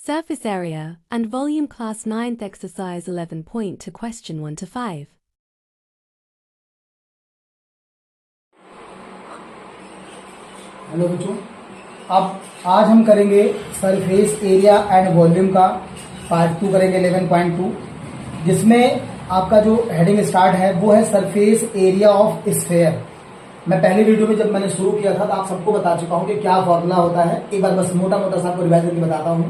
Surface area and volume class 9th exercise 11 point to question 1 to 5. Hello बच्चों, अब आज हम करेंगे सरफेस एरिया एंड वॉल्यूम का पार्ट 2 करेंगे 11.2, जिसमें आपका जो हेडिंग स्टार्ट है वो है सरफेस एरिया ऑफ स्फेयर। मैं पहले वीडियो में जब मैंने शुरू किया था तो आप सबको बता चुका हूं कि क्या फॉर्मूला होता है। एक बार बस मोटा मोटा सा आपको रिवाइज करके बताता हूं।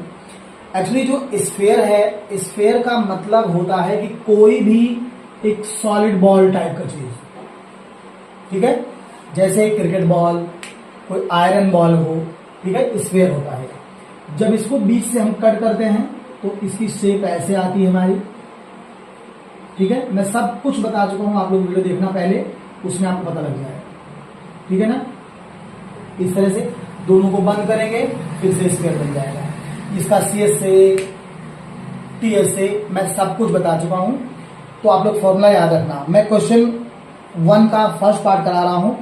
एक्चुअली जो स्फेयर है, स्फेयर का मतलब होता है कि कोई भी एक सॉलिड बॉल टाइप का चीज, ठीक है, जैसे क्रिकेट बॉल, कोई आयरन बॉल हो, ठीक है, स्फेयर होता है। जब इसको बीच से हम कट करते हैं तो इसकी शेप ऐसे आती है हमारी, ठीक है। मैं सब कुछ बता चुका हूं, आप लोग वीडियो देखना पहले, उसमें आपको पता लग जाएगा, ठीक है ना। इस तरह से दोनों को बंद करेंगे, फिर से स्फेयर बन जाएगा। इसका CS से TS से मैं सब कुछ बता चुका हूं, तो आप लोग फॉर्मूला याद रखना। मैं क्वेश्चन 1 का फर्स्ट पार्ट करा रहा हूं,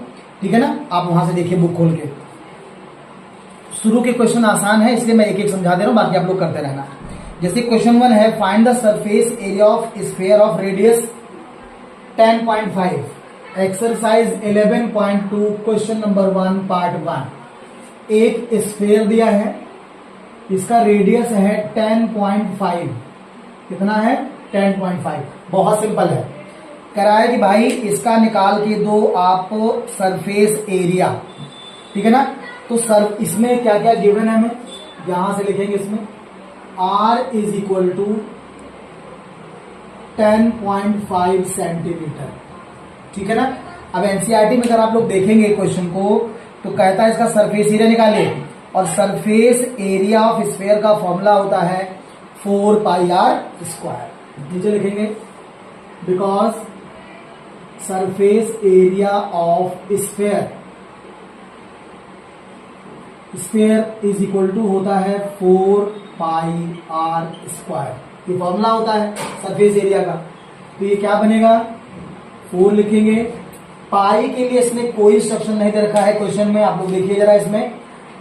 ठीक है ना। आप वहां से देखिए बुक खोल के। शुरू के क्वेश्चन आसान है, इसलिए मैं एक एक समझा दे रहा हूं, बाकी आप लोग करते रहना। जैसे क्वेश्चन 1 है, find the surface area of sphere of radius 10.5, exercise 11.2, question number 1 part 1। एक स्फीयर दिया है, इसका रेडियस है 10.5। कितना है? 10.5। बहुत सिंपल है। कह रहा है कि भाई इसका निकाल के दो आप सरफेस एरिया, ठीक है ना। तो सर इसमें क्या क्या गिवन है, हमें यहां से लिखेंगे। इसमें R is equal to 10.5 centimetre, ठीक है ना। अब एनसीईआरटी में अगर आप लोग देखेंगे क्वेश्चन को तो कहता है इसका सरफेस एरिया निकालिए, और सरफेस एरिया ऑफ स्फीयर का फॉर्मूला होता है 4πr²। नीचे लिखेंगे because surface area of sphere is equal to होता है 4πr²। ये फॉर्मूला होता है सरफेस एरिया का। तो ये क्या बनेगा? 4 लिखेंगे। पाई के लिए इसने कोई इंस्ट्रक्शन नहीं दे रखा है क्वेश्चन में, आप लोग देखिए जरा। इसमें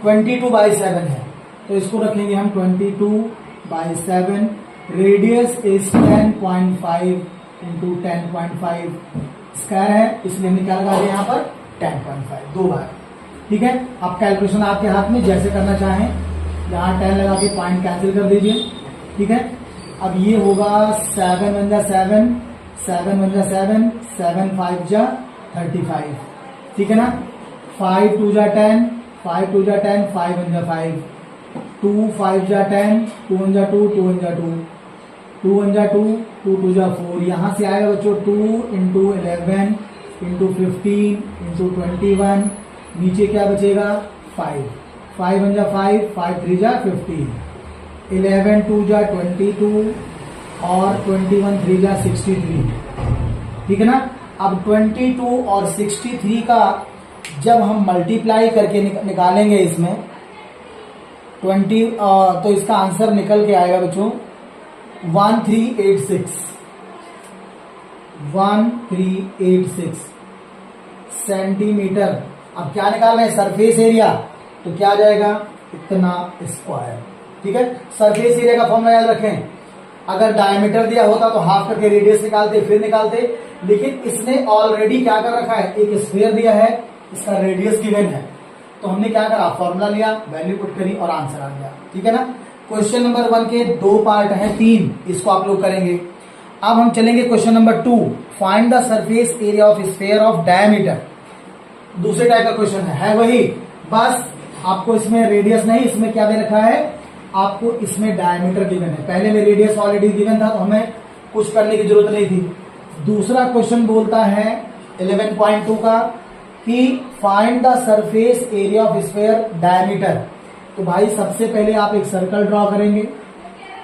22/7 है, तो इसको रखेंगे हम 22/7। रेडियस इज 10.5 इंटू 10.5 स्क्वायर है, इसलिए हमने क्या लगा दिया यहाँ पर 10.5 दो बार, ठीक है। अब कैलकुलेशन आपके हाथ में, जैसे करना चाहें। यहाँ 10 लगा के पॉइंट कैंसिल कर दीजिए, ठीक है। अब ये होगा 7 × 7, 7 × 7, 7 × 5 = 35, ठीक है ना। 5 × 2 = 10, 5 × 2 = 10, 5 × 5, 2 × 5 = 10, 2 × 2, 2 × 2, 2 × 2, 2 × 2 = 4। यहां से आएगा बच्चों 2 × 11 × 15 × 21। नीचे क्या बचेगा? 5, 5 × 5, 5 × 3 = 15, 11 × 2 = 22 और 21 × 3 = 63, ठीक है ना। अब 22 और 63 का जब हम मल्टीप्लाई करके निकालेंगे इसमें 20, तो इसका आंसर निकल के आएगा बच्चों 1386 सेंटीमीटर। अब क्या निकालना है? सरफेस एरिया, तो क्या आ जाएगा? इतना स्क्वायर, ठीक है। सरफेस एरिया का फॉर्मूला याद रखें। अगर डायमीटर दिया होता तो हाफ करके रेडियस निकालते, फिर निकालते, लेकिन इसने ऑलरेडी क्या कर रखा है? एक स्फीयर दिया है, इसका रेडियस गिवन है, तो हमने क्या करा? फॉर्मूला लिया, वैल्यू पुट करी और आंसर आ गया, ठीक है ना। क्वेश्चन नंबर 1 के 2 पार्ट हैं, 3, इसको आप लोग करेंगे। अब हम चलेंगे question number 2, find the surface area of sphere of diameter. दूसरे टाइप का क्वेश्चन है वही, बस आपको इसमें रेडियस नहीं, इसमें क्या दे रखा है? आपको इसमें डायमीटर गिवन है। पहले में रेडियस ऑलरेडी गिवन था, तो हमें कुछ करने की जरूरत नहीं थी। दूसरा क्वेश्चन बोलता है 11.2 का कि find the surface area of sphere diameter. तो भाई सबसे पहले आप एक सर्कल ड्रॉ करेंगे।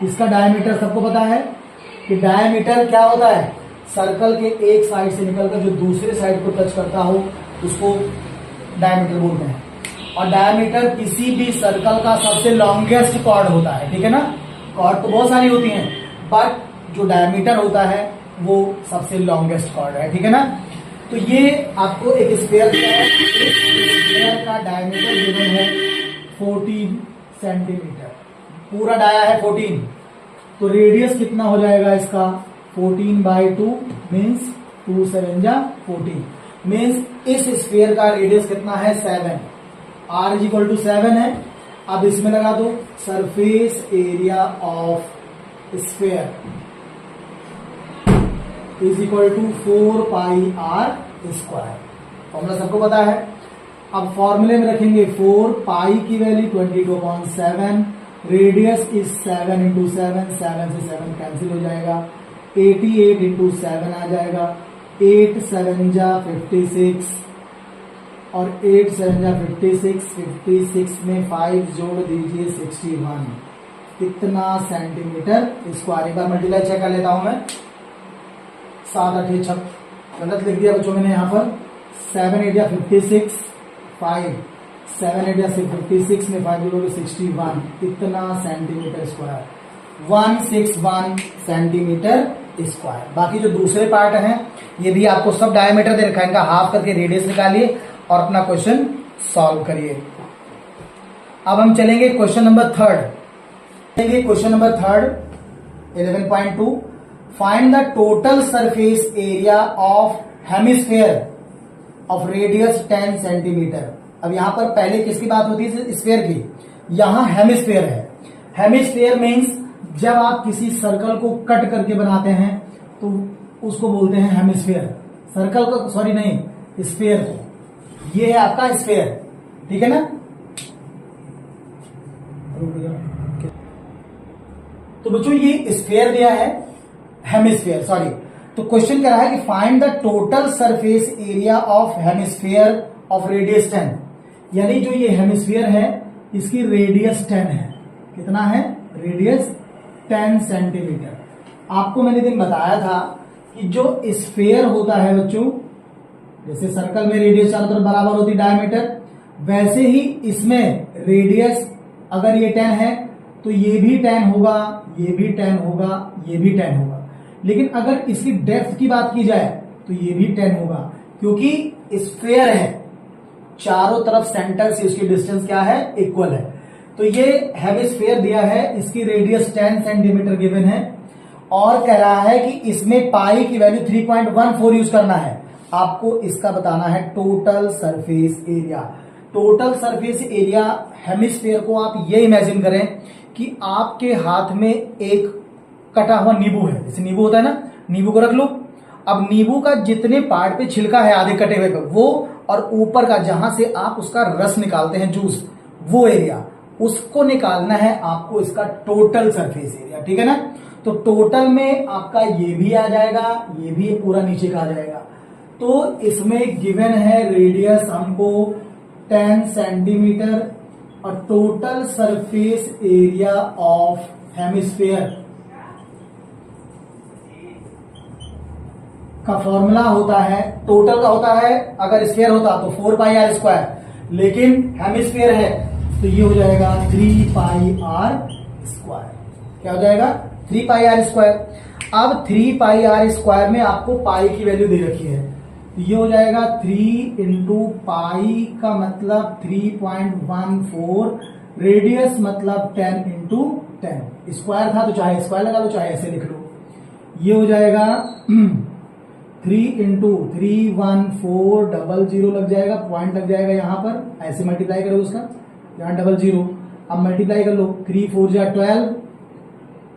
इसका डायमीटर सबको पता है कि डायमीटर क्या होता है? सर्कल के एक साइड से निकलकर जो दूसरे साइड को टच करता हो उसको डायमीटर बोलते हैं। और डायमीटर किसी भी सर्कल का सबसे लॉन्गेस्ट कॉर्ड होता है, ठीक है ना। कॉर्ड तो बहुत सारी होती हैं, बट जो डायमीटर होता है वो सबसे लॉन्गेस्ट कॉर्ड है, ठीक है ना। तो ये आपको एक स्फीयर दिया है, स्फीयर का डायमीटर गिवन है 14 सेंटीमीटर। पूरा डाया है 14, तो रेडियस कितना हो जाएगा इसका 14/2 मीन्स 2 7 जा 14 मीन्स इस स्फीयर का रेडियस कितना है 7, r इज इक्वल टू 7 है। अब इसमें लगा दो surface area of sphere is equal to 4πr²। Formula सबको पता है। अब फॉर्मूले में रखेंगे 4 पाई की वैल्यू 22/7, रेडियस इज 7 इंटू 7, 7 से 7 कैंसिल हो जाएगा, 88 इंटू 7 आ जाएगा, 8 7 जा 56 और 8 7 जा 56, 56 में 5 जोड़ दीजिए 61, कितना सेंटीमीटर स्क्वायर। एक बार मल्टीप्लाई चेक कर लेता हूं मैं, 7 8 6 गलत लिख दिया बच्चों मैंने यहाँ पर, 7 8 या 56, 5 7 8 या 56 में 5 जोड़ोगे 61, कितना सेंटीमीटर स्क्वायर 161 सेंटीमीटर स्क्वायर। बाकी जो दूसरे पार्ट हैं ये भी आपको सब डायमीटर दे रखा है, इनका हाफ करके रेडियस निकालिए और अपना क्वेश्चन सॉल्व करिए। अब हम चलेंगे question number 3। Question number 3 11.2 find the total surface area of hemisphere of radius 10 centimetre. अब यहां पर पहले किसकी बात होती है स्फीयर की, यहां हेमिस्फीयर है। हेमिस्फीयर मींस जब आप किसी सर्कल को कट करके बनाते हैं तो उसको बोलते हैं हेमिस्फीयर। सर्कल को सॉरी नहीं स्फीयर को, ये है आपका स्फीयर, ठीक है ना। तो बच्चों ये स्फीयर दिया है, हेमिस्फीयर सॉरी। तो क्वेश्चन कह रहा है कि find the total surface area of hemisphere of radius 10, यानी जो ये हेमिस्फीयर है इसकी रेडियस 10 है। कितना है रेडियस 10 सेंटीमीटर। आपको मैंने दिन बताया था कि जो स्फीयर होता है बच्चों, जैसे सर्कल में रेडियस चारों तरफ बराबर होती डायमीटर, वैसे ही इसमें रेडियस अगर ये 10 है तो ये भी 10 होगा, ये भी 10 होगा, ये भी 10 होगा। लेकिन अगर इसकी डेप्थ की बात की जाए तो ये भी 10 होगा, क्योंकि स्फीयर है चारों तरफ सेंटर से उसकी डिस्टेंस क्या है इक्वल है। तो ये हेमिस्फीयर दिया है, इसकी रेडियस 10 सेंटीमीटर गिवन है और कह रहा है कि इसमें पाई की वैल्यू 3.14 यूज करना है। आपको इसका बताना है total surface area. Total surface area hemisphere को आप ये इमेजिन करें कि आपके हाथ में एक कटा हुआ नींबू है, जैसे नींबू होता है ना, नींबू को रख लो। अब नींबू का जितने पार्ट पे छिलका है आधे कटे हुए पे वो, और ऊपर का जहां से आप उसका रस निकालते हैं जूस, वो एरिया उसको निकालना है आपको, इसका टोटल सरफेस एरिया, ठीक है ना। तो टोटल में आपका ये भी आ जाएगा, ये भी पूरा नीचे का आ जाएगा। तो इसमें गिवन है रेडियस हमको 10 सेंटीमीटर और total surface area of hemisphere का फॉर्मूला होता है, टोटल का होता है, अगर स्फीयर होता तो 4πr², लेकिन हेमिस्फीयर है तो ये हो जाएगा 3πr²। क्या हो जाएगा 3πr²। अब 3πr² में आपको पाई की वैल्यू दे रखी है, तो ये हो जाएगा 3 इंटू पाई का मतलब 3.14, रेडियस मतलब 10 इंटू 10। स्क्वायर था तो चाहे स्क्वायर लगा लो चाहे ऐसे लिख लो। ये हो जाएगा 3 इंटू 31400 लग जाएगा, पॉइंट लग जाएगा यहां पर, ऐसे मल्टीप्लाई करो उसका, यहाँ 00। अब मल्टीप्लाई कर लो, 3 4 जा 12,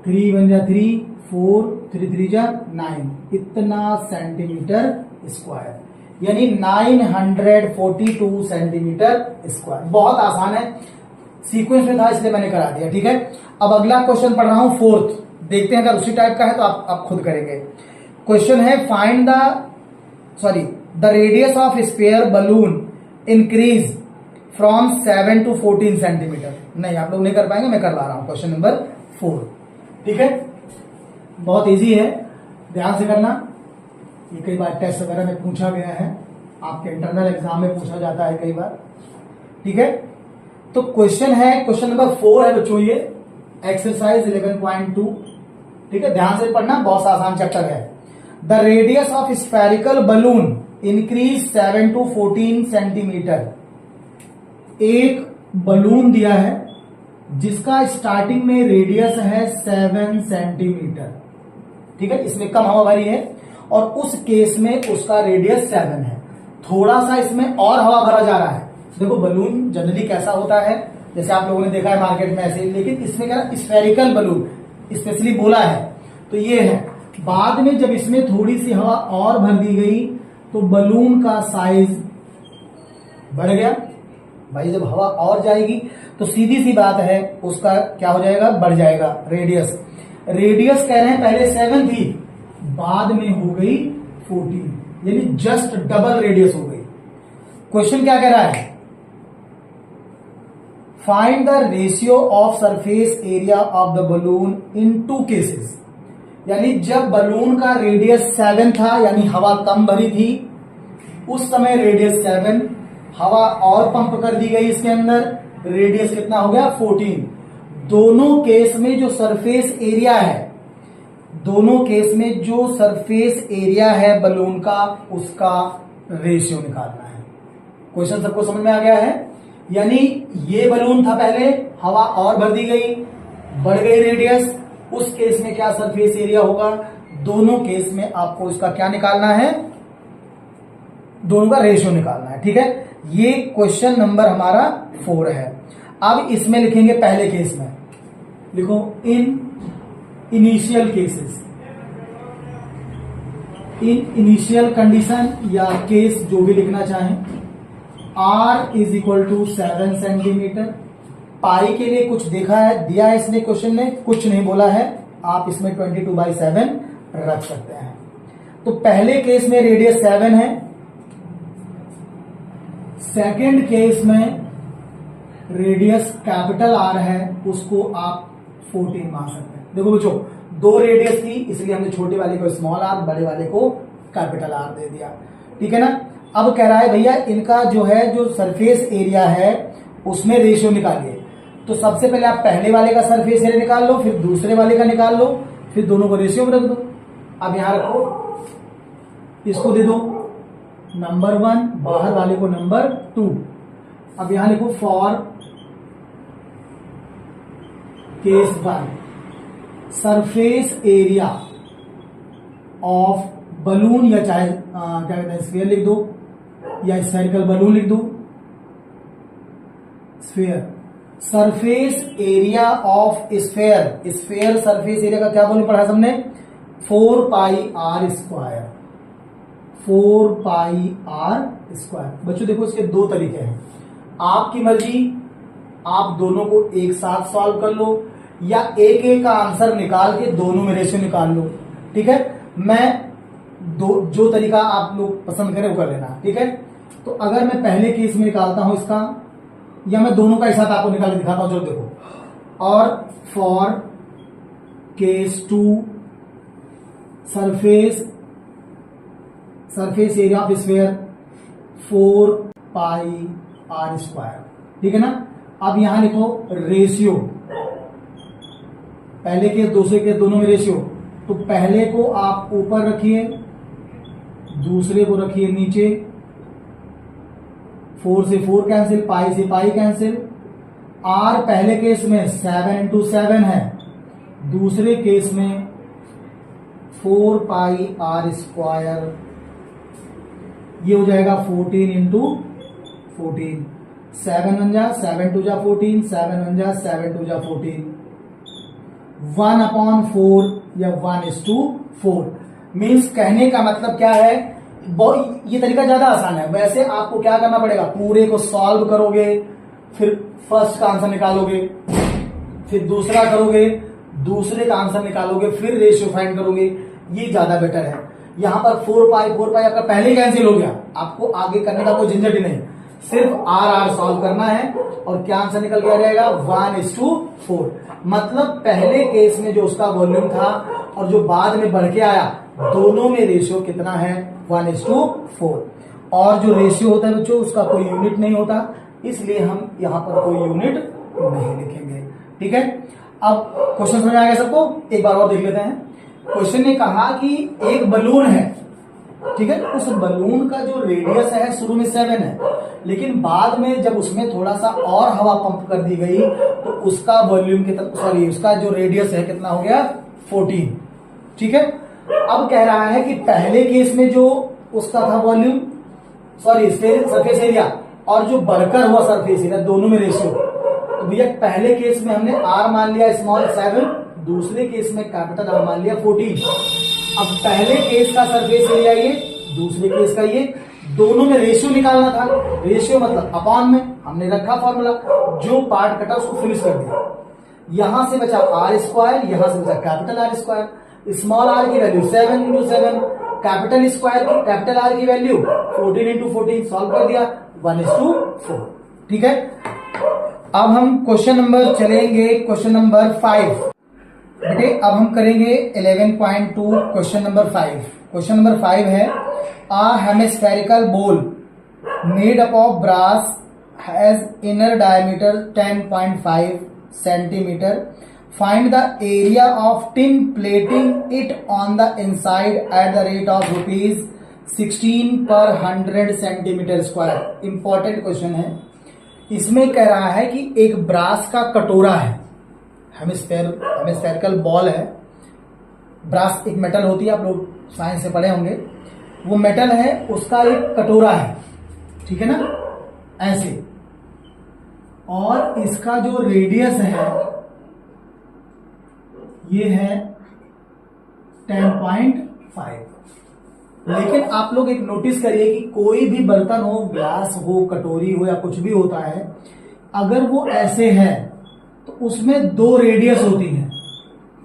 3 1 जा 3, 4 3 3 जा 9, इतना सेंटीमीटर स्क्वायर, यानी 942 सेंटीमीटर स्क्वायर। बहुत आसान है, सीक्वेंस में था इसलिए मैंने करा दिया, ठीक है। अब अगला क्वेश्चन पढ़ रहा हूं 4th, देखते हैं अगर उसी टाइप का है तो आप खुद करेंगे। क्वेश्चन है find the radius of sphere balloon increase from 7 to 14 centimetre. नहीं आप लोग नहीं कर पाएंगे, मैं करवा रहा हूं क्वेश्चन नंबर 4, ठीक है। बहुत इजी है, ध्यान से करना। ये कई बार टेस्ट वगैरह में पूछा गया है, आपके इंटरनल एग्जाम में पूछा जाता है कई बार, ठीक है। तो क्वेश्चन है, क्वेश्चन नंबर 4 है बच्चों, ये एक्सरसाइज 11.2, ठीक है। ध्यान से पढ़ना, बहुत आसान चैप्टर है। The radius of spherical balloon increase 7 to 14 centimetre. एक बलून दिया है जिसका स्टार्टिंग में रेडियस है 7 सेंटीमीटर, ठीक है, इसमें कम हवा भरी है, और उस केस में उसका रेडियस 7 है। थोड़ा सा इसमें और हवा भरा जा रहा है। देखो बलून जनरली कैसा होता है, जैसे आप लोगों ने देखा है मार्केट में ऐसे, लेकिन इसमें क्या स्फेरिकल बलून स्पेशली बोला है, तो ये है। बाद में जब इसमें थोड़ी सी हवा और भर दी गई तो बलून का साइज बढ़ गया। भाई जब हवा और जाएगी तो सीधी सी बात है उसका क्या हो जाएगा, बढ़ जाएगा रेडियस। रेडियस कह रहे हैं पहले 7 थी, बाद में हो गई 14, यानी जस्ट डबल रेडियस हो गई। क्वेश्चन क्या कह रहा है, find the ratio of surface area of the balloon in 2 cases. यानी जब बलून का रेडियस 7 था, यानी हवा कम भरी थी, उस समय रेडियस 7, हवा और पंप कर दी गई इसके अंदर, रेडियस कितना हो गया 14। दोनों केस में जो सरफेस एरिया है, दोनों केस में जो सरफेस एरिया है बलून का, उसका रेशियो निकालना है। क्वेश्चन सबको समझ में आ गया है। यानी ये बलून था पहले, हवा और भर दी गई, बढ़ गई रेडियस, उस केस में क्या सरफेस एरिया होगा, दोनों केस में आपको इसका क्या निकालना है, दोनों का रेशियो निकालना है, ठीक है। ये क्वेश्चन नंबर हमारा 4 है। अब इसमें लिखेंगे पहले केस में, लिखो in initial cases, in initial condition या केस जो भी लिखना चाहें। R is equal to 7 centimetre. Pi के लिए कुछ देखा है, दिया है इसने क्वेश्चन में, कुछ नहीं बोला है, आप इसमें 22/7 रख सकते हैं। तो पहले केस में रेडियस 7 है, सेकेंड केस में रेडियस कैपिटल R है, उसको आप 14 मान सकते हैं। देखो बच्चों, 2 रेडियस थी, इसलिए हमने छोटे वाले को स्मॉल r, बड़े वाले को कैपिटल R दे दिया, ठीक है ना। अब कह रहा है भैया इनका जो है, जो सरफेस एरिया है उसमें रेशियो निकालिए। तो सबसे पहले आप पहले वाले का सरफेस एरिया निकाल लो, फिर दूसरे वाले का निकाल लो, फिर दोनों को रेशियो में रख दो। अब यहां रखो, इसको दे दो नंबर 1, बाहर वाले को नंबर 2। अब यहां लिखो for case 1, surface area of balloon, या चाहे क्या कहते हैं स्फीयर लिख दो, या स्फेरिकल बलून लिख दो, sphere. Surface area of sphere, sphere surface area का क्या बोलने पड़ा हमने, 4πr स्क्वायर, 4πr स्क्वायर। बच्चों देखो इसके 2 तरीके हैं, आपकी मर्जी, आप दोनों को एक साथ सॉल्व कर लो, या एक एक का आंसर निकाल के दोनों में रेशियो निकाल लो, ठीक है। मैं जो तरीका आप लोग पसंद करें वो कर लेना, ठीक है। तो अगर मैं पहले केस में निकालता हूं इसका, या मैं दोनों का एक साथ आपको निकाल के दिखाता हूं, चलो देखो। और for case 2, surface area of sphere 4πr square, ठीक है ना। अब यहां लिखो रेशियो, पहले केस दूसरे केस दोनों में रेशियो। तो पहले को आप ऊपर रखिए, दूसरे को रखिए नीचे, 4 से 4 कैंसिल, पाई से पाई कैंसिल। R पहले केस में 7 × 7 है, दूसरे केस में 4πr स्क्वायर, ये हो जाएगा 14 × 14। 7 1 जा 7 2 जा 14, 7 1 जा 7 2 जा 14, 1/4 या 1:4। मीन्स कहने का मतलब क्या है, ये तरीका ज्यादा आसान है। वैसे आपको क्या करना पड़ेगा, पूरे को सॉल्व करोगे, फिर फर्स्ट का आंसर निकालोगे, फिर दूसरा करोगे, दूसरे का आंसर निकालोगे, फिर रेशियो फाइंड करोगे, ये ज्यादा बेटर है। यहां पर 4π आपका पहले ही कैंसिल हो गया, आपको आगे करने का कोई झंझट ही नहीं, सिर्फ R सॉल्व करना है और क्या आंसर निकल के आ जाएगा 1:4। मतलब पहले केस में जो उसका वॉल्यूम था और जो बाद में बढ़ के आया, दोनों में रेशियो कितना है 1:4। और जो रेशियो होता है बच्चों उसका कोई यूनिट नहीं होता, इसलिए हम यहां पर कोई यूनिट नहीं लिखेंगे, ठीक है। अब क्वेश्चन समझ आ गया सबको, एक बार और देख लेते हैं। क्वेश्चन ने कहा कि एक बलून है, ठीक है। उस बलून का जो रेडियस है शुरू में 7 है, लेकिन बाद में जब उसमें थोड़ा सा और हवा पंप कर दी गई तो उसका वॉल्यूम उसका जो रेडियस है कितना हो गया 14। ठीक है। अब कह रहा है कि पहले केस में जो उसका था वॉल्यूम सरफेस एरिया और जो बढ़कर हुआ सरफेस एरिया दोनों में रेशियो, तो भैया पहले केस में हमने आर मान लिया स्मॉल 7, दूसरे केस में कैपिटल आर मान लिया 14। अब पहले केस का सरफेस एरिया ये, दूसरे केस का ये, दोनों में रेशियो निकालना था। रेशियो मतलब अपॉन में हमने रखा फॉर्मूला, जो पार्ट कटा उसको फिनिश कर दिया। यहां से बचा आर स्क्वायर, यहां से बचा capital R square. Small R की वैल्यू 7 इंटू 7, कैपिटल आर की वैल्यू 14 इंटू 14, सॉल्व कर दिया 1:4। ठीक है। अब हम क्वेश्चन नंबर चलेंगे, क्वेश्चन नंबर 5। बेटे अब हम करेंगे 11.2 क्वेश्चन नंबर 5। क्वेश्चन नंबर 5 है a hemispherical ball made up of brass has inner diameter 10.5 centimeter. Find the area of tin plating it on the inside at the rate of rupees 16 per 100 centimeter square. Important question है। इसमें कह रहा है कि एक brass का कटोरा है, हेमिस्फेरिकल बॉल है। ब्रास एक मेटल होती है, आप लोग साइंस से पढ़े होंगे। वो मेटल है, उसका एक कटोरा है, ठीक है ना, ऐसे, और इसका जो रेडियस है ये है 10.5। लेकिन आप लोग एक नोटिस करिए कि कोई भी बर्तन हो, ग्लास हो, कटोरी हो या कुछ भी होता है, अगर वो ऐसे है तो उसमें दो रेडियस होती हैं,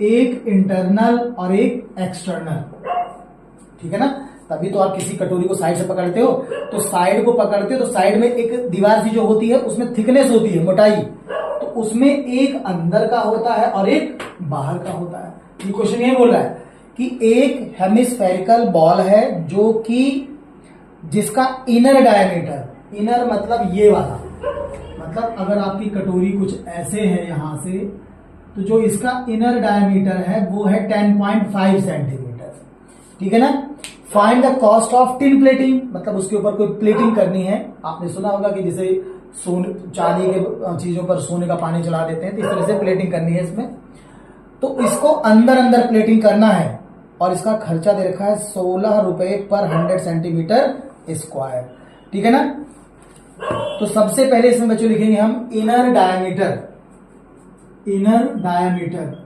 एक इंटरनल और एक एक्सटर्नल। ठीक है ना। तभी तो आप किसी कटोरी को साइड से पकड़ते हो, तो साइड को पकड़ते हो तो साइड में एक दीवार सी जो होती है उसमें थिकनेस होती है, मोटाई, तो उसमें एक अंदर का होता है और एक बाहर का होता है। ये क्वेश्चन ये बोल रहा है कि एक हेमिस्फेरिकल बॉल है जो कि जिसका इनर डायमीटर, इनर मतलब ये वाला, मतलब अगर आपकी कटोरी कुछ ऐसे है यहां से, तो जो इसका इनर डायमीटर है वो है 10.5 सेंटीमीटर। ठीक है ना। Find the cost of tin plating, मतलब उसके ऊपर कोई प्लेटिंग करनी है। आपने सुना होगा कि जैसे सोने चांदी के चीजों पर सोने का पानी चला देते हैं, तो इस तरह से प्लेटिंग करनी है इसमें। तो इसको अंदर अंदर प्लेटिंग करना है और इसका खर्चा दे रखा है 16 रुपए पर 100 सेंटीमीटर स्क्वायर। ठीक है ना। तो सबसे पहले इसमें बच्चों लिखेंगे हम inner diameter, inner diameter,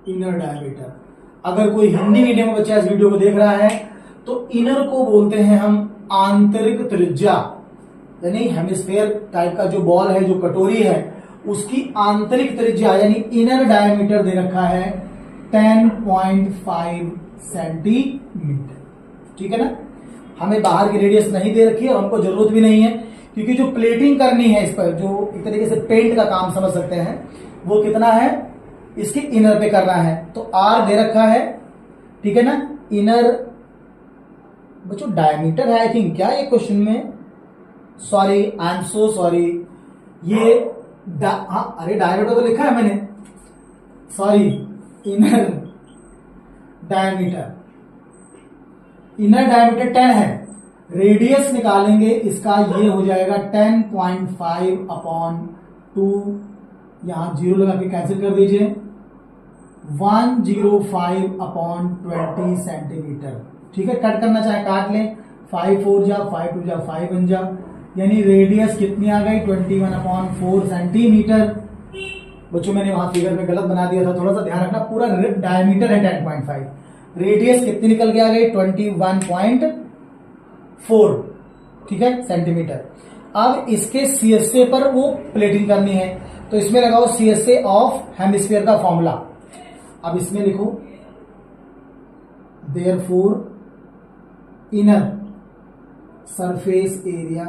inner diameter. अगर कोई हिंदी मीडियम बच्चा इस वीडियो को देख रहा है तो इनर को बोलते हैं हम आंतरिक त्रिज्या, यानी हेमिस्फेयर टाइप का जो बॉल है, जो कटोरी है, उसकी आंतरिक त्रिज्या यानी इनर डायमीटर दे रखा है 10.5 सेंटीमीटर। ठीक है ना। हमें बाहर की रेडियस नहीं दे रखी है और हमको जरूरत भी नहीं है, क्योंकि जो प्लेटिंग करनी है इस पर, जो एक तरीके से पेंट का काम समझ सकते हैं, वो कितना है, इसके इनर पे करना है। तो आर दे रखा है। ठीक है ना। इनर बच्चों डायमीटर है आई थिंक, क्या ये क्वेश्चन में, sorry I am so sorry, ये अरे डायमीटर तो लिखा है मैंने, sorry, inner diameter, inner diameter 10 है। रेडियस निकालेंगे इसका, ये हो जाएगा 10.5 अपॉन 2, यहां 0 लगा के कैंसिल कर दीजिए, 105 अपॉन 20 सेंटीमीटर। ठीक है। कट करना चाहे काट लें, 5 4 जा, 5 2 जा, 5 1 जा, यानी रेडियस कितनी आ गई 21 अपॉन 4 सेंटीमीटर। बच्चों मैंने वहां फिगर में गलत बना दिया था, थोड़ा सा ध्यान रखना। पूरा डायमीटर है 10.5, रेडियस कितनी निकल के आ गई 21.4। ठीक है, सेंटीमीटर। अब इसके सीएसए पर वो प्लेटिंग करनी है, तो इसमें लगाओ सीएसए ऑफ हेमिस्फीयर का फॉर्मूला। अब इसमें लिखो therefore inner surface area,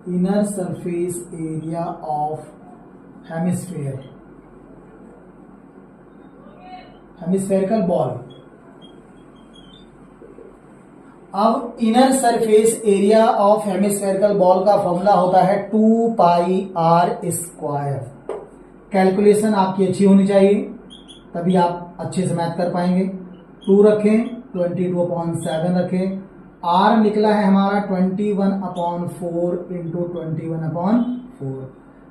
inner surface area of hemisphere, hemispherical bowl. अब inner surface area of hemispherical bowl का फॉर्मूला होता है 2 पाई आर स्क्वायर। कैलकुलेशन आपकी अच्छी होनी चाहिए, तभी आप अच्छे से मैथ कर पाएंगे। 2 रखें, 22/7 रखें। आर निकला है हमारा 21/4 इंटू 21/4।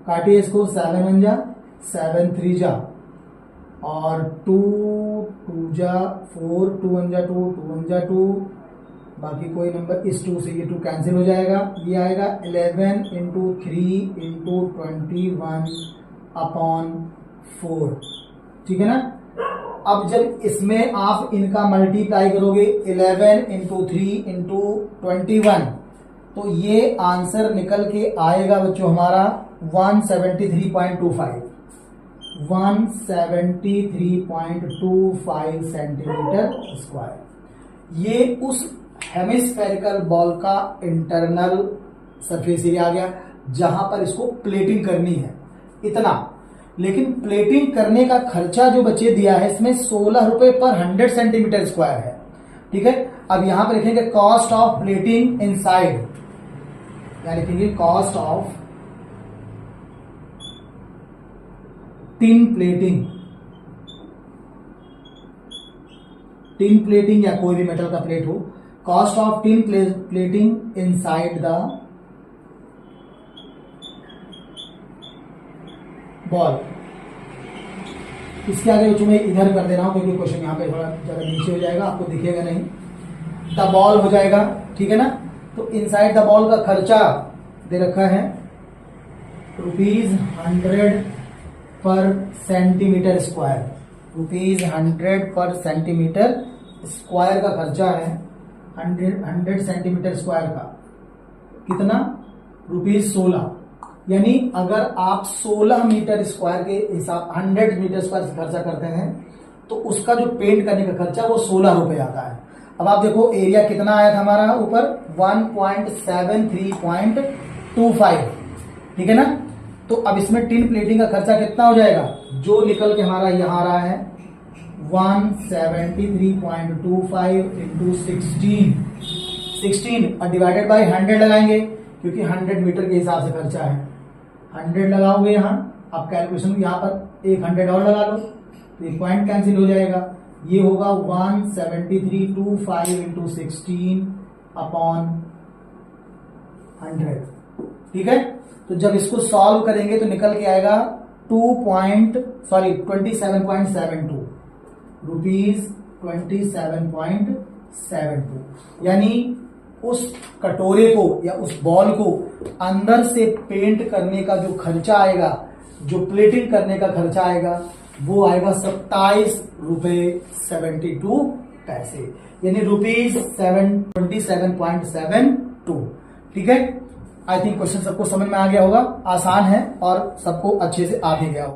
काटिए इसको, 7 1 जा 7 3 जा और 2 2 जा 4, 2 1 जा 2, 2 1 जा 2, बाकी कोई नंबर इस 2 से ये 2 कैंसिल हो जाएगा। ये आएगा 11 इंटू 3 इंटू 21/4। ठीक है ना। अब जब इसमें आप इनका मल्टीप्लाई करोगे 11 इंटू 3 इंटू 21, तो ये आंसर निकल के आएगा बच्चों हमारा 173.25 173.25 सेंटीमीटर स्क्वायर। ये उस हेमिस्फेरिकल बॉल का इंटरनल सरफेस एरिया आ गया जहां पर इसको प्लेटिंग करनी है, इतना। लेकिन प्लेटिंग करने का खर्चा जो बच्चे दिया है इसमें 16 रुपए पर 100 सेंटीमीटर स्क्वायर है। ठीक है। अब यहां पर लिखेंगे कॉस्ट ऑफ प्लेटिंग इनसाइड, या लिखेंगे cost of tin plating. Tin plating या कोई भी मेटल का प्लेट हो, cost of tin plating inside the ball. इसके आगे मैं इधर कर दे रहा हूं क्योंकि क्वेश्चन यहां पे थोड़ा ज्यादा नीचे हो जाएगा, आपको दिखेगा नहीं। द बॉल हो जाएगा, ठीक है ना। तो इनसाइड द बॉल का खर्चा दे रखा है ₹100 पर सेंटीमीटर स्क्वायर। ₹100 पर सेंटीमीटर स्क्वायर का खर्चा है। 100 सेंटीमीटर स्क्वायर का कितना? ₹16। यानी अगर आप 16 मीटर स्क्वायर के हिसाब 100 मीटर स्क्वायर खर्चा करते हैं तो उसका जो पेंट करने का खर्चा वो 16 रुपए आता है। अब आप देखो एरिया कितना आया था हमारा ऊपर 1.73.25, ठीक है ना। तो अब इसमें टिन प्लेटिंग का खर्चा कितना हो जाएगा, जो निकल के हमारा यहां आ रहा है 173.25 इंटू 16 और डिवाइडेड बाई 100 लगाएंगे क्योंकि 100 मीटर के हिसाब से खर्चा है। 100 लगाओगे यहां, आप कैलकुलेशन यहां पर एक 100 और लगा लो तो एक पॉइंट कैंसिल हो जाएगा। ये होगा 173.25 इंटू 16/100। ठीक है। तो जब इसको सॉल्व करेंगे तो निकल के आएगा 27.72 रुपीज 27.72। यानी उस कटोरे को या उस बॉल को अंदर से पेंट करने का जो खर्चा आएगा, जो प्लेटिंग करने का खर्चा आएगा, वो आएगा 27 रुपए 72 पैसे, यानी ₹27.72। ठीक है। आई थिंक क्वेश्चन सबको समझ में आ गया होगा, आसान है और सबको अच्छे से आ भी गया होगा।